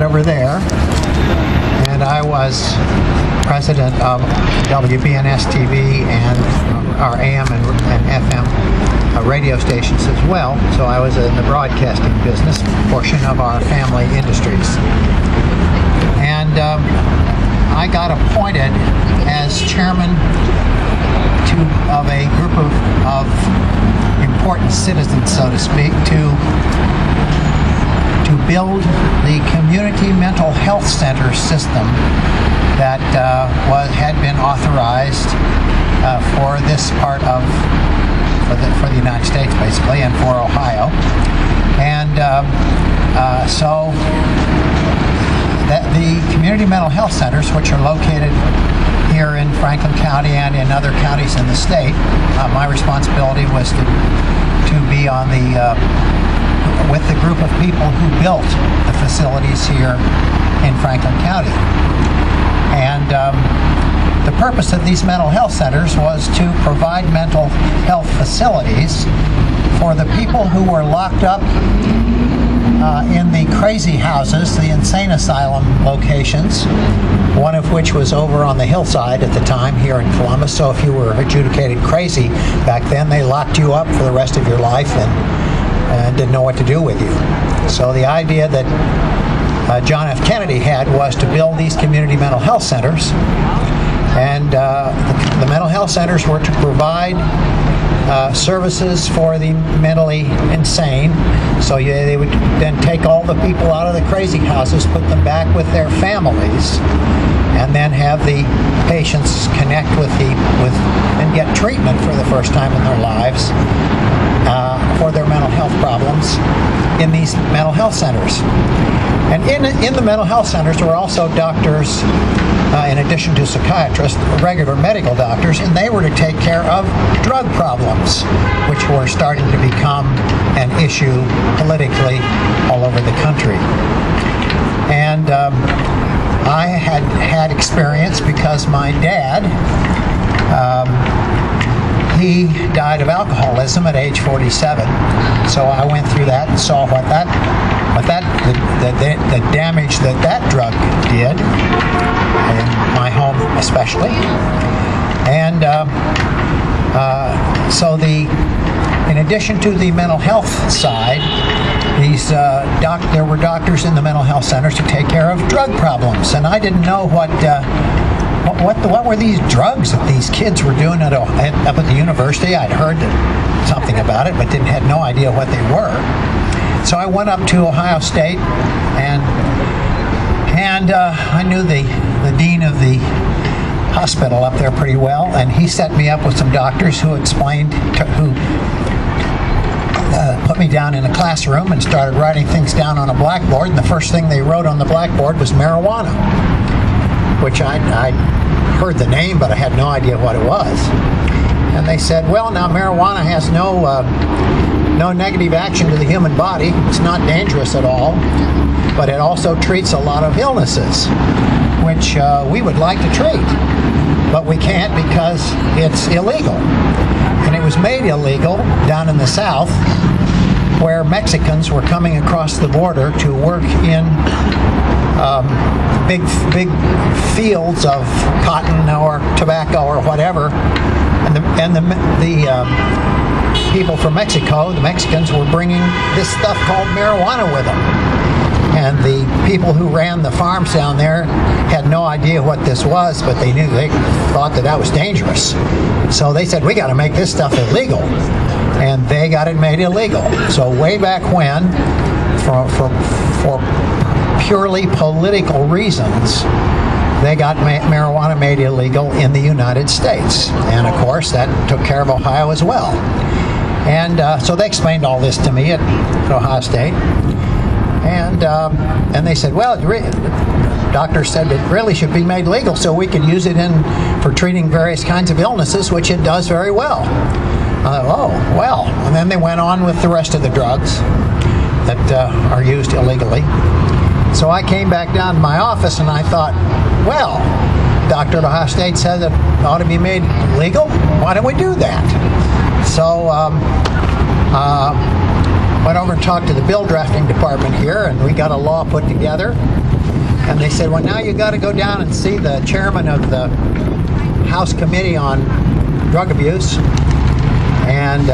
over there, and I was president of WBNS-TV and our AM and FM radio stations as well. So I was in the broadcasting business portion of our family industries. And I got appointed as chairman of a group of important citizens, so to speak, to build the community mental health center system that had been authorized for this part of for the United States, basically, and for Ohio. And so that the community mental health centers, which are located here in Franklin County and in other counties in the state, my responsibility was to be on with the group of people who built the facilities here in Franklin County. And the purpose of these mental health centers was to provide mental health facilities for the people who were locked up in the crazy houses, the insane asylum locations, one of which was over on the hillside at the time here in Columbus. So if you were adjudicated crazy back then, they locked you up for the rest of your life and didn't know what to do with you. So the idea that John F. Kennedy had was to build these community mental health centers, and the mental health centers were to provide services for the mentally insane. So they would then take all the people out of the crazy houses, put them back with their families, and then have the patients connect with and get treatment for the first time in their lives for their mental health problems in these mental health centers. And in the mental health centers there were also doctors, in addition to psychiatrists, regular medical doctors, and they were to take care of drug problems, which were starting to become an issue politically all over the country. And I had experience because my dad, he died of alcoholism at age 47. So I went through that and saw the damage that drug did, in my home especially. And so in addition to the mental health side, there were doctors in the mental health centers to take care of drug problems, and I didn't know what were these drugs that these kids were doing up at the university. I'd heard something about it, but had no idea what they were. So I went up to Ohio State, and I knew the dean of the hospital up there pretty well, and he set me up with some doctors who put me down in a classroom and started writing things down on a blackboard, and the first thing they wrote on the blackboard was marijuana, which I heard the name, but I had no idea what it was. And they said, well, now marijuana has no negative action to the human body. It's not dangerous at all, but it also treats a lot of illnesses, which we would like to treat, but we can't because it's illegal. And it was made illegal down in the South, where Mexicans were coming across the border to work in big fields of cotton or tobacco or whatever, and the people from Mexico, the Mexicans, were bringing this stuff called marijuana with them. And the people who ran the farms down there had no idea what this was, but they thought that was dangerous. So they said, we got to make this stuff illegal. And they got it made illegal. So way back when, for purely political reasons, they got marijuana made illegal in the United States. And of course, that took care of Ohio as well. And so they explained all this to me at Ohio State. And they said, well, the doctor said it really should be made legal so we could use it for treating various kinds of illnesses, which it does very well. Oh, well. And then they went on with the rest of the drugs that are used illegally. So I came back down to my office and I thought, well, the doctor at Ohio State said that it ought to be made legal. Why don't we do that? So went over and talked to the bill drafting department here, and we got a law put together. And they said, well, now you got to go down and see the chairman of the House Committee on Drug Abuse. And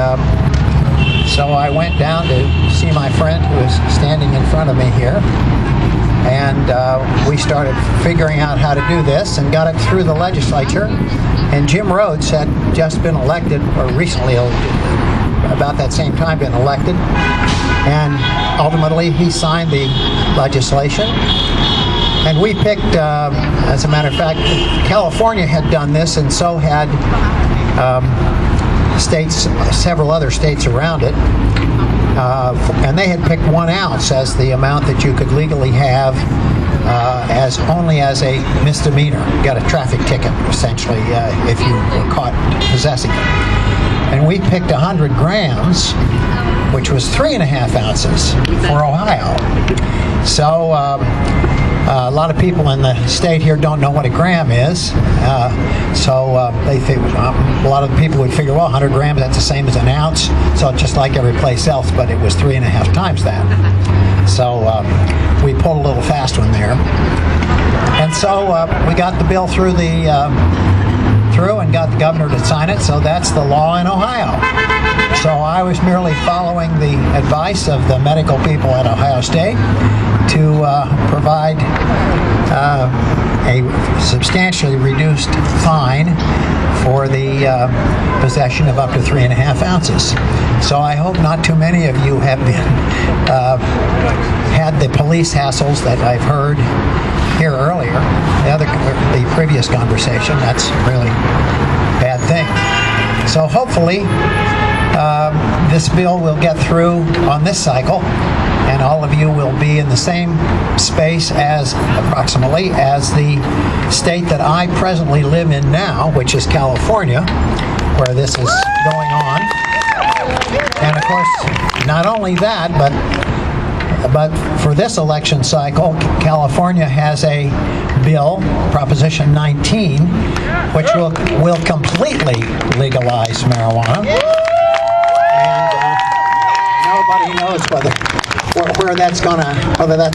so I went down to see my friend who is standing in front of me here. And we started figuring out how to do this and got it through the legislature. And Jim Rhodes had just been elected, or recently, about that same time, been elected. And ultimately, he signed the legislation. And we picked, as a matter of fact, California had done this, and so had states, several other states around it. And they had picked 1 ounce as the amount that you could legally have as only as a misdemeanor. You got a traffic ticket, essentially, if you were caught possessing it. And we picked 100 grams, which was 3.5 ounces for Ohio. So a lot of people in the state here don't know what a gram is. They think a lot of the people would figure, well, 100 grams, that's the same as an ounce. So it's just like every place else, but it was 3.5 times that. So we pulled a little fast one there. And so we got the bill through and got the governor to sign it. So that's the law in Ohio. So I was merely following the advice of the medical people at Ohio State to provide a substantially reduced fine for the possession of up to 3.5 ounces. So I hope not too many of you have been had the police hassles that I've heard here earlier. The previous conversation, that's really a bad thing. So hopefully this bill will get through on this cycle, and all of you will be in the same space as approximately as the state that I presently live in now, which is California, where this is going on. And of course, not only that, but for this election cycle, California has a bill, Proposition 19, which will completely legalize marijuana. And nobody knows whether that's going to, whether that's